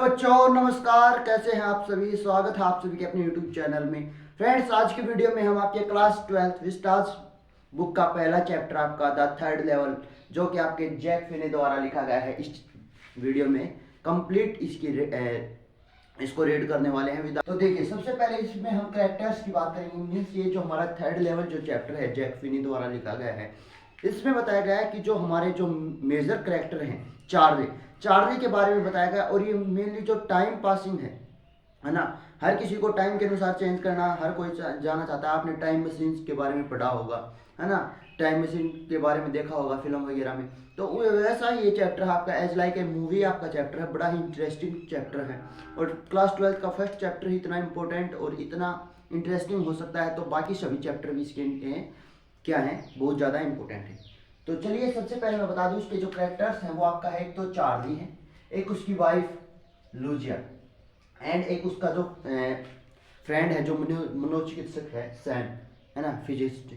बच्चों, नमस्कार। कैसे हैं आप सभी? स्वागत है आप सभी के अपने YouTube चैनल में। फ्रेंड्स, आज की वीडियो में हम आपके क्लास 12th विस्टास बुक का पहला चैप्टर आपका द थर्ड लेवल, जो कि आपके जैक फिनी द्वारा लिखा गया है, इस वीडियो में कंप्लीट इसको रीड करने वाले हैं। तो देखिए, सबसे पहले इसमें हम कैरेक्टर्स की बात करेंगे। मीन्स ये जो हमारा थर्ड लेवल जो चैप्टर है जैक फिनी द्वारा लिखा गया है, इसमें बताया गया है कि जो हमारे जो मेजर कैरेक्टर हैं चार्ली चार्ली के बारे में बताया गया। और ये मेनली जो टाइम पासिंग है ना, हर किसी को टाइम के अनुसार चेंज करना, हर कोई जाना चाहता है। आपने टाइम मशीन के बारे में पढ़ा होगा, है ना, टाइम मशीन के बारे में देखा होगा फिल्म वगैरह में। तो वैसा ही ये चैप्टर आपका एज लाइक ए मूवी आपका चैप्टर है। बड़ा ही इंटरेस्टिंग चैप्टर है और क्लास 12 का फर्स्ट चैप्टर ही इतना इंपॉर्टेंट और इतना इंटरेस्टिंग हो सकता है, तो बाकी सभी चैप्टर भी इसके क्या हैं, बहुत ज़्यादा इंपॉर्टेंट है। तो चलिए, सबसे पहले मैं बता दूं, इसके जो कैरेक्टर्स हैं वो आपका है, एक तो चार्ली है, एक उसकी वाइफ लूजिया, एंड एक उसका जो फ्रेंड है जो मनोचिकित्सक है, सैम, है ना, फिजिस्ट।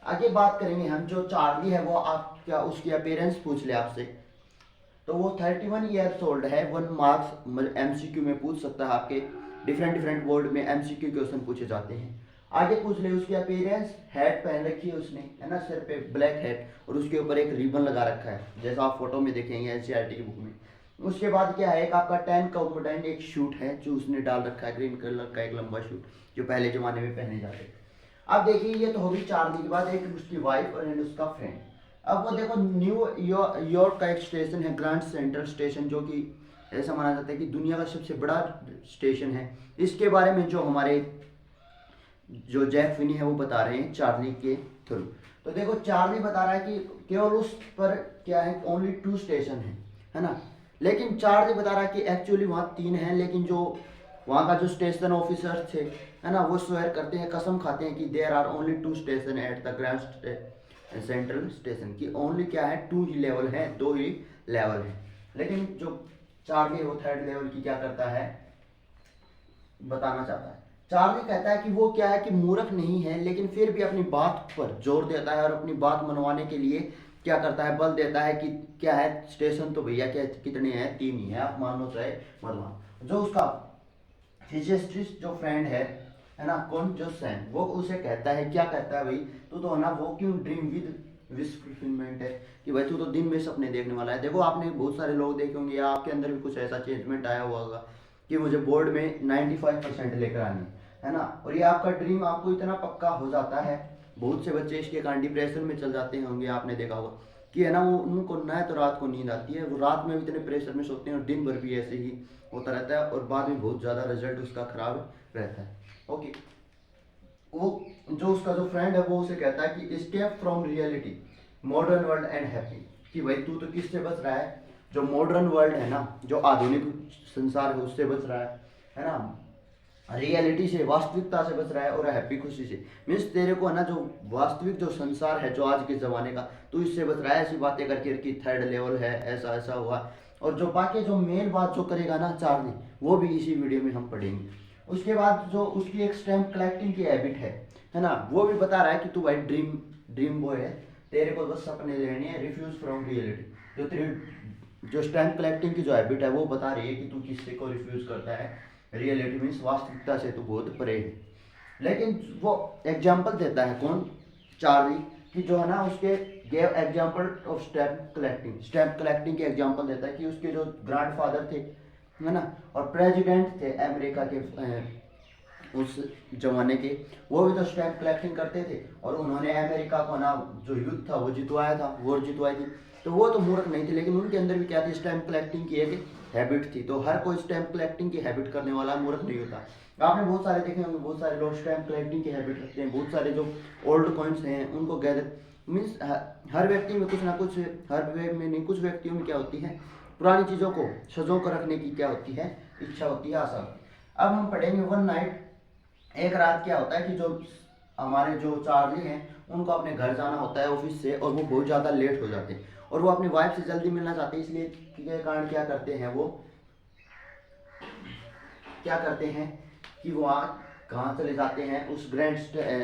आगे बात करेंगे हम, जो चार्ली है वो आप क्या उसकी अपीयरेंस पूछ ले आपसे, तो वो 31 ईयर्स ओल्ड है। 1 मार्क्स एमसीक्यू में पूछ सकता है, आपके डिफरेंट बोर्ड में एमसीक्यू क्वेश्चन पूछे जाते हैं। आगे पूछ ले उसकी अपीयरेंस, हैट पहन रखी है उसने, है ना, सिर पे ब्लैक हैट, और उसके ऊपर एक रिबन लगा रखा है, जैसा आप फोटो में देखेंगे एनसीईआरटी की बुक में। उसके बाद क्या है, एक आपका 10 कॉम्बोडेंट एक शूट है जो उसने डाल रखा है, ग्रीन कलर का एक लंबा शूट, जो पहले जमाने में पहने जाते थे। अब देखिए, ये तो होगी चार्ली की बात, एक उसकी वाइफ और उसका फ्रेंड। अब वो देखो, न्यू यॉर्क का एक स्टेशन है, ग्रैंड सेंट्रल स्टेशन, जो कि ऐसा माना जाता है कि दुनिया का सबसे बड़ा स्टेशन है। इसके बारे में जो हमारे जो जैक फिनी है वो बता रहे हैं चार्ली के थ्रू। तो देखो, चार्ली बता रहा है कि केवल उस पर क्या है, ओनली 2 स्टेशन है ना। लेकिन चार्ली बता रहा है कि एक्चुअली वहाँ 3 हैं, लेकिन जो वहाँ का जो स्टेशन ऑफिसर थे, है ना, वो स्वेयर करते हैं, कसम खाते हैं कि there are only 2 station at the grand central station, की ओनली क्या है, 2 ही लेवल है, 2 ही लेवल है। लेकिन जो चार्ली वो थर्ड लेवल की क्या करता है, बताना चाहता है। चार्ली कहता है कि वो क्या है कि मूर्ख नहीं है, लेकिन फिर भी अपनी बात पर जोर देता है और अपनी बात मनवाने के लिए क्या करता है, बल देता है कि क्या है, स्टेशन तो भैया क्या कितने हैं, 3 ही है, आप मान लो चाहे मत मान। जो उसका फिजिसिस्ट जो फ्रेंड है ना, कौन, जो सैम, वो उसे कहता है, क्या कहता है भाई, तू तो है ना, वो क्यों ड्रीम विद विश फुलफिलमेंट है, कि भाई तू तो दिन में सपने देखने वाला है। देखो, आपने बहुत सारे लोग देखे होंगे या आपके अंदर भी कुछ ऐसा चेंजमेंट आया हुआ होगा कि मुझे बोर्ड में 95% लेकर आनी है ना, और ये आपका ड्रीम आपको इतना पक्का हो जाता है। बहुत से बच्चे इसके कारण डिप्रेशन में चल जाते होंगे, आपने देखा होगा कि है ना, वो उनको ना तो रात को नींद आती है, वो रात में भी इतने प्रेशर में सोते हैं और दिन भर भी ऐसे ही होता रहता है, और बाद में बहुत ज़्यादा रिजल्ट उसका खराब रहता है। ओके, वो जो उसका जो फ्रेंड है वो उसे कहता है कि escape from reality, modern world and happy, कि भाई तू तो किससे बच रहा है, जो मॉडर्न वर्ल्ड है ना, जो आधुनिक संसार है उससे बच रहा है ना, रियलिटी से, वास्तविकता से बच रहा है, और हैप्पी, खुशी से। मीन्स तेरे को है ना, जो वास्तविक जो संसार है जो आज के ज़माने का, तू इससे बच रहा है, ऐसी बातें करके कि थर्ड लेवल है, ऐसा ऐसा हुआ। और जो बाकी जो मेन बात जो करेगा ना चार्ली, वो भी इसी वीडियो में हम पढ़ेंगे। उसके बाद जो उसकी एक स्टैम्प कलेक्टिंग की हैबिट है ना, वो भी बता रहा है कि तू भाई ड्रीम बॉय है, तेरे को बस सपने लेने हैं, रिफ्यूज फ्रॉम रियलिटी। जो तेरी जो स्टैम्प कलेक्टिंग की जो हैबिट है वो बता रही है कि तू किससे को रिफ्यूज करता है, रियलिटी मीन्स वास्तविकता से तो बहुत परे है। लेकिन वो एग्जाम्पल देता है, कौन, चार्ली, कि जो है ना, उसके gave example of stamp collecting के एग्जाम्पल देता है कि उसके जो ग्रैंडफादर थे, है ना, और प्रेसिडेंट थे अमेरिका के उस जमाने के, वो भी तो स्टैम्प कलेक्टिंग करते थे, और उन्होंने अमेरिका को ना जो युद्ध था वो जितवाया था, वॉर जितवाई थी। तो वो तो मूर्ख नहीं थे, लेकिन उनके अंदर भी क्या थी, स्टैम्प कलेक्टिंग की एक हैबिट थी। तो हर कोई स्टैम्प कलेक्टिंग की हैबिट करने वाला मूर्ख नहीं होता। आपने बहुत सारे देखे होंगे, बहुत सारे लोग स्टैम्प कलेक्टिंग की हैबिट रखते हैं, बहुत सारे जो ओल्ड कॉइन्स हैं उनको गैदर, मीन्स हर व्यक्ति में कुछ ना कुछ, हर वे में नहीं, कुछ व्यक्तियों में क्या होती है, पुरानी चीज़ों को सजो कर रखने की क्या होती है, इच्छा होती है, आशा। अब हम पढ़ेंगे वन नाइट, एक रात क्या होता है कि जो हमारे जो चार्ली हैं उनको अपने घर जाना होता है ऑफिस से, और वो बहुत ज़्यादा लेट हो जाते हैं, और वो अपनी वाइफ से जल्दी मिलना चाहते हैं, इसलिए के कारण क्या करते हैं, वो क्या करते हैं कि वो कहाँ चले जाते हैं, उस ग्रैंड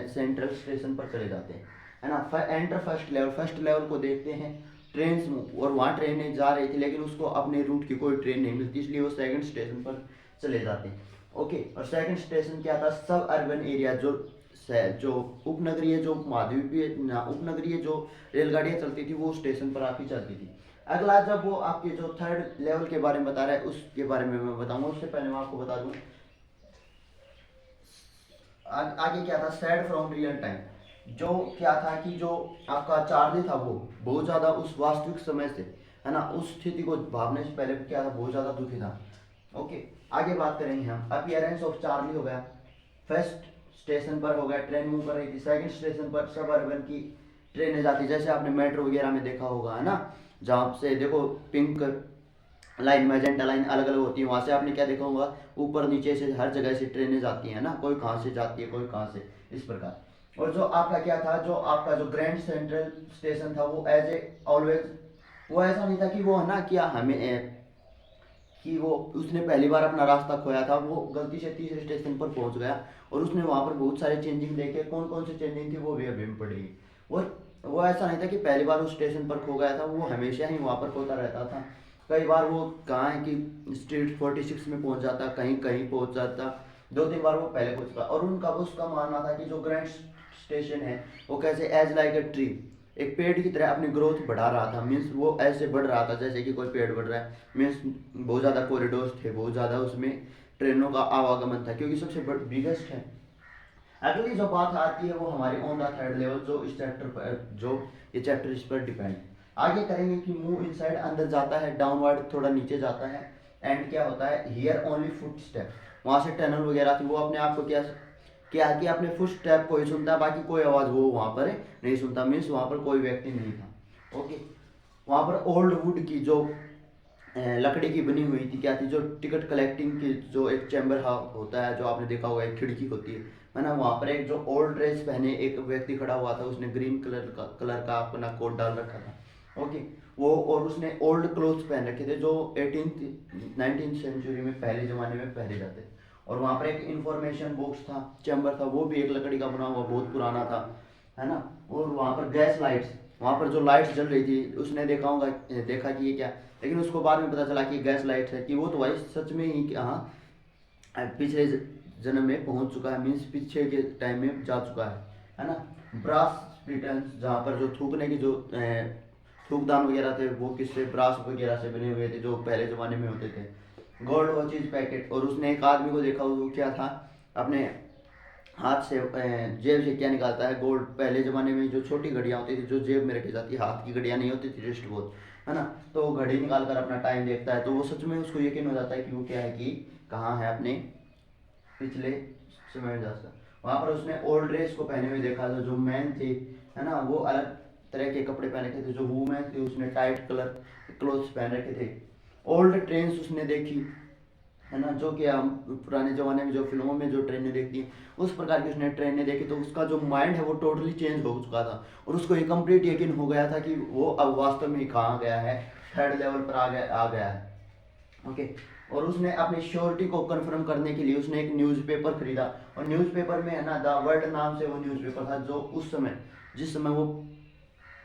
सेंट्रल स्टेशन पर चले जाते हैं, है ना। एंटर फर्स्ट लेवल को देखते हैं, ट्रेन और वहाँ ट्रेनें जा रही थी, लेकिन उसको अपने रूट की कोई ट्रेन नहीं मिलती, इसलिए वो सेकंड स्टेशन पर चले जाते। ओके, और सेकंड स्टेशन क्या था, सब अर्बन एरिया, जो उपनगरीय, जो महाद्वीपीय उपनगरीय जो रेलगाड़ियाँ चलती थी वो स्टेशन पर आके चलती थी। अगला, जब वो आपके जो थर्ड लेवल के बारे में बता रहा है उसके बारे में मैं बताऊंगा, उससे पहले मैं आपको बता दूं आगे क्या था। सैड फ्रॉम रियल टाइम, जो क्या था कि जो आपका चार्ली था वो बहुत ज़्यादा उस वास्तविक समय से, है ना, उस स्थिति को भागने से पहले क्या था, बहुत ज़्यादा दुखी था। ओके, आगे बात करेंगे हम। अपीयरेंस ऑफ चार्ली हो गया, फर्स्ट स्टेशन पर हो गया ट्रेन मूव कर रही थी, सेकंड स्टेशन पर सब अर्बन की ट्रेनें जाती, जैसे आपने मेट्रो वगैरह में देखा होगा, है ना, जहाँ से देखो पिंक लाइन, मैजेंटा लाइन अलग अलग होती है, वहाँ से आपने क्या देखा होगा, ऊपर नीचे से हर जगह से ट्रेनें जाती हैं ना, कोई कहाँ से जाती है कोई कहाँ से, इस प्रकार। और जो आपका क्या था, जो आपका जो ग्रैंड सेंट्रल स्टेशन था वो एज ए ऑलवेज, वो ऐसा नहीं था कि वो, है ना, क्या हमें कि वो उसने पहली बार अपना रास्ता खोया था, वो गलती से तीसरे स्टेशन पर पहुंच गया और उसने वहां पर बहुत सारे चेंजिंग देखे। कौन कौन से चेंजिंग थी वो भी अभी में पड़ेगी। वो वो ऐसा नहीं था कि पहली बार उस स्टेशन पर खो गया था, वो हमेशा ही वहां पर खोता रहता था। कई बार वो कहाँ है कि स्ट्रीट 46 में पहुंच जाता, कहीं कहीं पहुंच जाता, 2-3 बार वो पहले पहुंच गया। और उनका उसका मानना था कि जो ग्रैंड स्टेशन है वो कैसे एज लाइक ए ट्री, एक पेड़ की तरह अपनी ग्रोथ बढ़ा रहा था, मीन्स वो ऐसे बढ़ रहा था जैसे कि कोई पेड़ बढ़ रहा है, मीन्स बहुत ज़्यादा कॉरिडोर्स थे, बहुत ज़्यादा उसमें ट्रेनों का आवागमन था, क्योंकि सबसे बिगेस्ट है। अगली जो बात आती है वो हमारी ऑन द थर्ड लेवल, जो इस चैप्टर पर, जो ये चैप्टर इस पर डिपेंड आगे करेंगे कि मूव इनसाइड, अंदर जाता है, डाउनवर्ड थोड़ा नीचे जाता है, एंड क्या होता है, हियर ओनली फुट स्टेप, वहाँ से टनल वगैरह थी, वो अपने आप को क्या क्या कि अपने फुट स्टेप को ही सुनता है, बाकी कोई आवाज़ वो वहाँ पर नहीं सुनता, मीन्स वहाँ पर कोई व्यक्ति नहीं था। ओके, वहाँ पर ओल्ड वुड की जो लकड़ी की बनी हुई थी, क्या थी, जो टिकट कलेक्टिंग की जो एक चैम्बर होता है, जो आपने देखा होगा एक खिड़की होती है ना, वहाँ पर एक जो ओल्ड ड्रेस पहने एक व्यक्ति खड़ा हुआ था, उसने ग्रीन कलर का अपना कोट डाल रखा था। ओके, वो और उसने ओल्ड क्लोथ्स पहन रखे थे जो 19th सेंचुरी में पहले ज़माने में पहने जाते थे। और वहाँ पर एक इंफॉर्मेशन बॉक्स था, चैम्बर था, वो भी एक लकड़ी का बना हुआ बहुत पुराना था, है ना। और वहाँ पर गैस लाइट्स, वहाँ पर जो लाइट्स जल रही थी, उसने देखा कि ये क्या, लेकिन उसको बाद में पता चला कि गैस लाइट्स है, कि वो तो भाई सच में ही हाँ पिछले जन्म में पहुंच चुका है, मीन्स पीछे के टाइम में जा चुका है ना। ब्रास स्पिटन्स, जहाँ पर जो थूकने की जो थूकदान वगैरह थे वो किससे, ब्रास वगैरह से बने हुए थे, जो पहले ज़माने में होते थे। गोल्ड वॉचेज पैकेट, और उसने एक आदमी को देखा, वो क्या था, अपने हाथ से जेब से क्या निकालता है, गोल्ड, पहले ज़माने में जो छोटी घड़ियाँ होती थी जो जेब में रखी जाती, हाथ की घड़ियाँ नहीं होती थी, रिस्ट वॉच, है ना, तो वो घड़ी निकाल कर अपना टाइम देखता है, तो वो सच में उसको यकीन हो जाता है कि वो क्या है, कि कहाँ है, अपने पिछले समय में जाकर। वहाँ पर उसने ओल्ड ड्रेस को पहने हुए देखा था, जो मैन थे, है ना, वो अलग तरह के कपड़े पहन रखे थे, जो वूमेन थी उसने टाइट कलर क्लोथ्स पहन रखे थे। ओल्ड ट्रेन्स उसने देखी, है ना, जो कि हम पुराने ज़माने में जो फिल्मों में जो ट्रेनें देखती हैं उस प्रकार की उसने ट्रेनें देखी, तो उसका जो माइंड है वो टोटली चेंज हो चुका था, और उसको ये कंप्लीट यकीन हो गया था कि वो अब वास्तव में कहाँ गया है, थर्ड लेवल पर आ गया है। ओके, और उसने अपनी श्योरिटी को कंफर्म करने के लिए उसने एक न्यूज़पेपर खरीदा, और न्यूज़पेपर में, है ना, द वर्ल्ड नाम से वो न्यूज़पेपर था, जो उस समय, जिस समय वो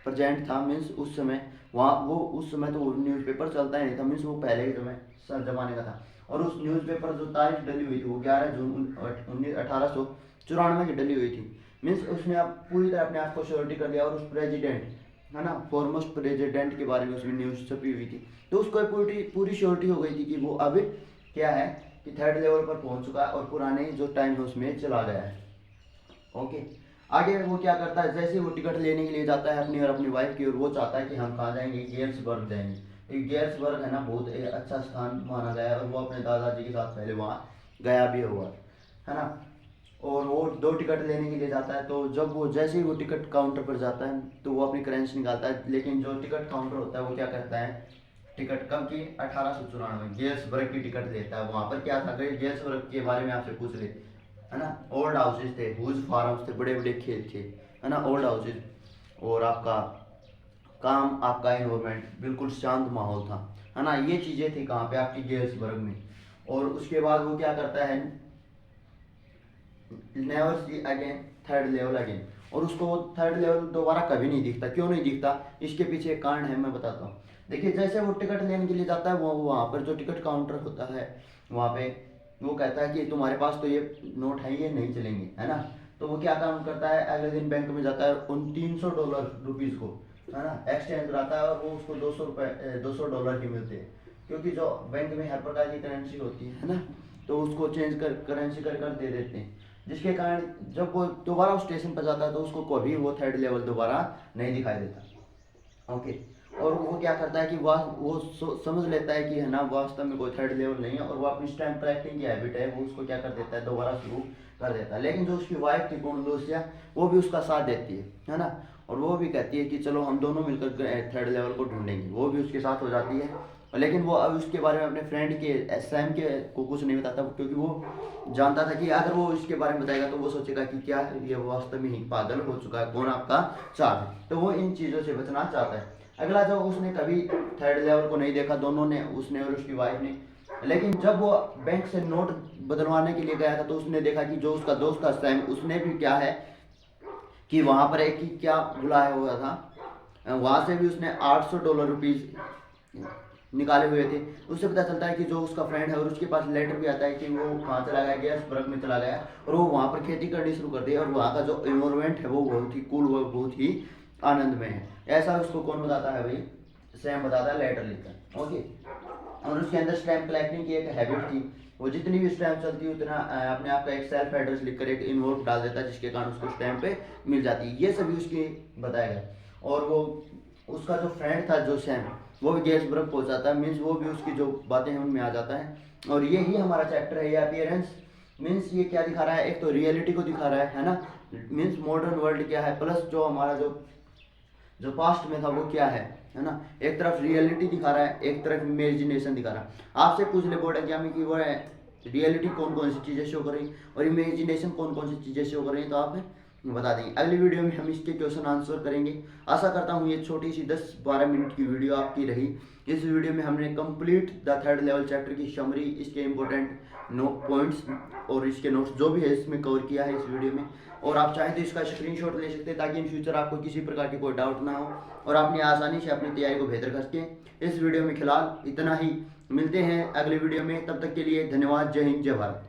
प्रेजेंट था, मीन्स उस समय वहाँ वो उस समय तो वो न्यूज़पेपर चलता ही नहीं था, मीन्स वो पहले के समय सर जमाने का था। और उस न्यूज़पेपर जो तारीख डली हुई थी वो 11 जून 1894 की डली हुई थी, मीन्स उसने अब पूरी तरह अपने आप को श्योरिटी कर दिया। और उस प्रेसिडेंट, है ना, फॉरमोस्ट प्रेसिडेंट के बारे में उसमें न्यूज़ छपी हुई थी, तो उसको पूरी श्योरिटी हो गई थी कि वो अब क्या है, कि थर्ड लेवल पर पहुंच चुका है और पुराने जो टाइम है उसमें चला गया है। ओके, आगे वो क्या करता है, जैसे वो टिकट लेने के लिए जाता है अपनी और अपनी वाइफ की, और वो चाहता है कि हम कहाँ जाएंगे, गेर्सबर्ग जाएंगे। गेर्सबर्ग, है ना, बहुत अच्छा स्थान माना गया है, और वो अपने दादाजी के साथ पहले वहाँ गया भी हुआ, है ना। और वो 2 टिकट लेने के लिए जाता है, तो जब वो जैसे ही वो टिकट काउंटर पर जाता है तो वो अपनी करेंसी निकालता है, लेकिन जो टिकट काउंटर होता है वो क्या करता है, टिकट कब की, 1894 गेर्सबर्ग की टिकट लेता है। वहाँ पर क्या था, गेर्सबर्ग के बारे में आपसे पूछ रहे, है ना, ओल्ड हाउसेज थे, हुज फार्म्स थे, बड़े बड़े खेत थे, है ना, ओल्ड हाउसेज, और आपका काम, आपका इन्वायरमेंट बिल्कुल शांत माहौल था, है ना, ये चीज़ें थी कहाँ पे, आपकी गेर्सबर्ग में। और उसके बाद वो क्या करता है, never see again third level again, और उसको वो थर्ड लेवल दोबारा कभी नहीं दिखता। क्यों नहीं दिखता, इसके पीछे एक कारण है, मैं बताता हूँ। देखिए, जैसे वो टिकट लेने के लिए जाता है, वो वहाँ पर जो टिकट काउंटर होता है वहाँ पे वो कहता है कि तुम्हारे पास तो ये नोट है, ये नहीं चलेंगे, है ना। तो वो क्या काम करता है, अगले दिन बैंक में जाता है, उन $300 को, है ना, एक्सचेंज कराता है, और वो उसको $200 ही मिलते हैं। क्योंकि जो बैंक में हर प्रकार की करेंसी होती है ना, तो उसको चेंज कर करेंसी कर कर दे देते हैं। जिसके कारण जब वो दोबारा उस स्टेशन पर जाता है तो उसको कभी वो थर्ड लेवल दोबारा नहीं दिखाई देता। ओके। और वो क्या करता है कि वो समझ लेता है कि है ना वास्तव में कोई थर्ड लेवल नहीं है, और वो अपनी स्टैम्प कलेक्टिंग की हैबिट है, वो उसको क्या कर देता है, दोबारा शुरू कर देता है। लेकिन जो उसकी वाइफ थी पूर्णदोसिया, वो भी उसका साथ देती है ना, और वो भी कहती है कि चलो हम दोनों मिलकर थर्ड लेवल को ढूंढेंगे। वो भी उसके साथ हो जाती है। लेकिन वो अब उसके बारे में अपने फ्रेंड के सैम के को कुछ नहीं बताता, क्योंकि वो जानता था कि अगर वो इसके बारे में बताएगा तो वो सोचेगा कि क्या ये वास्तव में ही पागल हो चुका है, कौन आपका साथ है। तो वो इन चीज़ों से बचना चाहता है। अगला, जो उसने कभी थर्ड लेवल को नहीं देखा, दोनों ने, उसने और उसकी वाइफ ने। लेकिन जब वो बैंक से नोट बदलवाने के लिए गया था तो उसने देखा कि जो उसका दोस्त था सैम, उसने भी क्या है कि वहाँ पर एक ही क्या बुलाया हुआ था, वहाँ से भी उसने $800 निकाले हुए थे। उससे पता चलता है कि जो उसका फ्रेंड है, और उसके पास लेटर भी आता है कि वो कहाँ चला गया, गेट्सबर्ग में चला गया, और वो वहाँ पर खेती करनी शुरू कर दी, और वहाँ का जो इन्वायरमेंट है वो बहुत ही कूल, वो बहुत ही आनंदमय है। ऐसा उसको कौन बताता है भाई, सैम बताता है लेटर लिखकर। ओके। और उसके अंदर स्टैम्प कलेक्टिंग की एक हैबिट थी। वो जितनी भी स्टैम्प चलती है उतना अपने आप का एक सेल्फ एड्रेस लिखकर एक इन्वॉल्व डाल देता है, जिसके कारण उसको स्टैम्प पे मिल जाती है। ये सभी उसकी बताया गया। और वो उसका जो फ्रेंड था जो सैम, वो भी गेट्सबर्ग पहुंच जाता है, मीन्स वो भी उसकी जो बातें हैं उनमें आ जाता है। और ये ही हमारा चैप्टर है, ये अपीयरेंस। मीन्स ये क्या दिखा रहा है, एक तो रियलिटी को दिखा रहा है ना, मीन्स मॉडर्न वर्ल्ड क्या है, प्लस जो हमारा जो जो पास्ट में था वो क्या है ना। एक तरफ रियलिटी दिखा रहा है, एक तरफ इमेजिनेशन दिखा रहा है। आपसे पूछ ले बोर्ड एग्जाम में कि वो रियलिटी कौन कौन सी चीज़ें शो कर रही और इमेजिनेशन कौन कौन सी चीज़ें शो कर रही, तो आप बता देंगे। अगली वीडियो में हम इसके क्वेश्चन आंसर करेंगे। आशा करता हूँ ये छोटी सी 10-12 मिनट की वीडियो आपकी रही। इस वीडियो में हमने complete the third level chapter की समरी, इसके इंपॉर्टेंट पॉइंट्स और इसके नोट्स जो भी है इसमें कवर किया है इस वीडियो में। और आप चाहें तो इसका स्क्रीनशॉट ले सकते हैं, ताकि इन फ्यूचर आपको किसी प्रकार की कोई डाउट ना हो और आपने आसानी से अपनी तैयारी को बेहतर कर सकें। इस वीडियो में फिलहाल इतना ही। मिलते हैं अगले वीडियो में, तब तक के लिए धन्यवाद। जय हिंद, जय भारत।